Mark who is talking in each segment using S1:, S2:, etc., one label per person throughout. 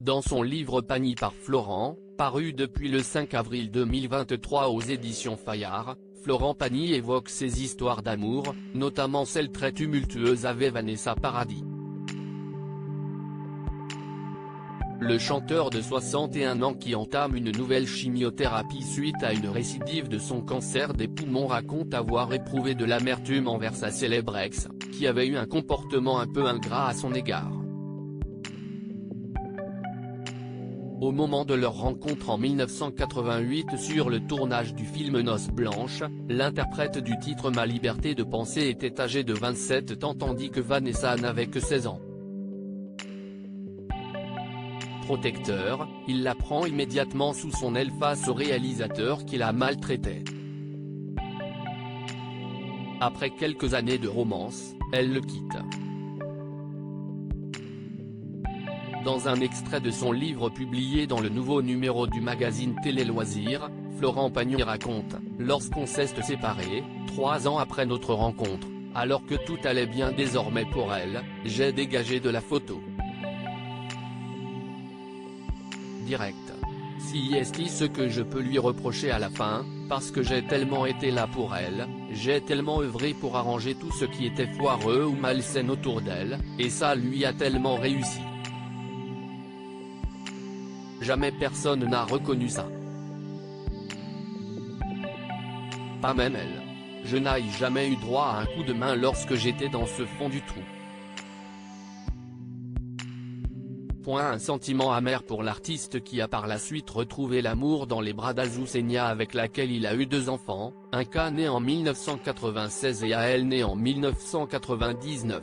S1: Dans son livre Pagny par Florent, paru depuis le 5 avril 2023 aux éditions Fayard, Florent Pagny évoque ses histoires d'amour, notamment celle très tumultueuse avec Vanessa Paradis. Le chanteur de 61 ans qui entame une nouvelle chimiothérapie suite à une récidive de son cancer des poumons raconte avoir éprouvé de l'amertume envers sa célèbre ex, qui avait eu un comportement un peu ingrat à son égard. Au moment de leur rencontre en 1988 sur le tournage du film Noces blanches, l'interprète du titre Ma liberté de penser était âgé de 27 ans tandis que Vanessa n'avait que 16 ans. Protecteur, il la prend immédiatement sous son aile face au réalisateur qui la maltraitait. Après quelques années de romance, elle le quitte. Dans un extrait de son livre publié dans le nouveau numéro du magazine Télé Loisirs, Florent Pagny raconte « Lorsqu'on s'est séparés, 3 ans après notre rencontre, alors que tout allait bien désormais pour elle, j'ai dégagé de la photo. Direct. Si est ce que je peux lui reprocher à la fin, parce que j'ai tellement été là pour elle, j'ai tellement œuvré pour arranger tout ce qui était foireux ou malsain autour d'elle, et ça lui a tellement réussi. Jamais personne n'a reconnu ça. Pas même elle. Je n'ai jamais eu droit à un coup de main lorsque j'étais dans ce fond du trou. Un sentiment amer pour l'artiste qui a par la suite retrouvé l'amour dans les bras d'Azucena avec laquelle il a eu 2 enfants, un cas né en 1996 et elle née en 1999.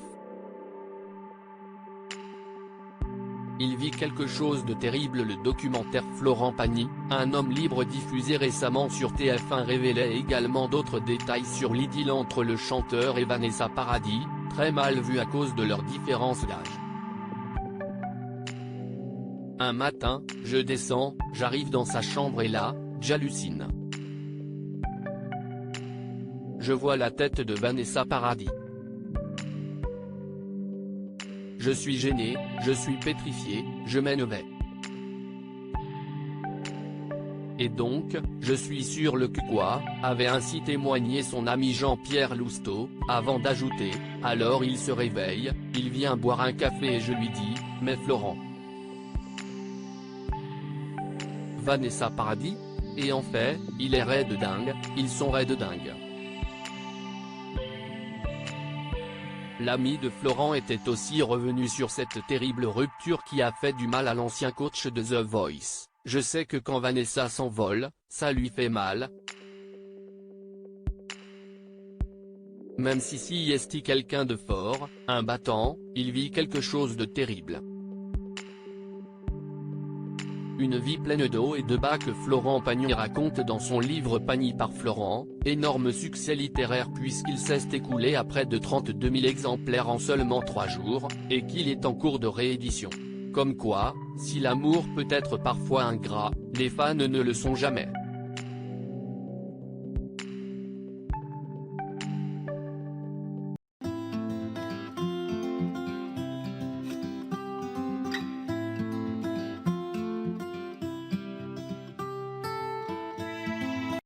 S1: Il vit quelque chose de terrible. Le documentaire Florent Pagny, un homme libre diffusé récemment sur TF1 révélait également d'autres détails sur l'idylle entre le chanteur et Vanessa Paradis, très mal vue à cause de leur différence d'âge. Un matin, je descends, j'arrive dans sa chambre et là, j'hallucine. Je vois la tête de Vanessa Paradis. Je suis gêné, je suis pétrifié, je m'énerve. Et donc, je suis sûr le que quoi, avait ainsi témoigné son ami Jean-Pierre Lousteau, avant d'ajouter, alors il se réveille, il vient boire un café et je lui dis, mais Florent. Vanessa Paradis. Et en fait, il est raide dingue, ils sont raides dingue. L'ami de Florent était aussi revenu sur cette terrible rupture qui a fait du mal à l'ancien coach de The Voice. Je sais que quand Vanessa s'envole, ça lui fait mal. Même si est quelqu'un de fort, un battant, il vit quelque chose de terrible. Une vie pleine d'eau et de bas que Florent Pagny raconte dans son livre Pagny par Florent, énorme succès littéraire puisqu'il s'est écoulé à près de 32 000 exemplaires en seulement 3 jours, et qu'il est en cours de réédition. Comme quoi, si l'amour peut être parfois ingrat, les fans ne le sont jamais.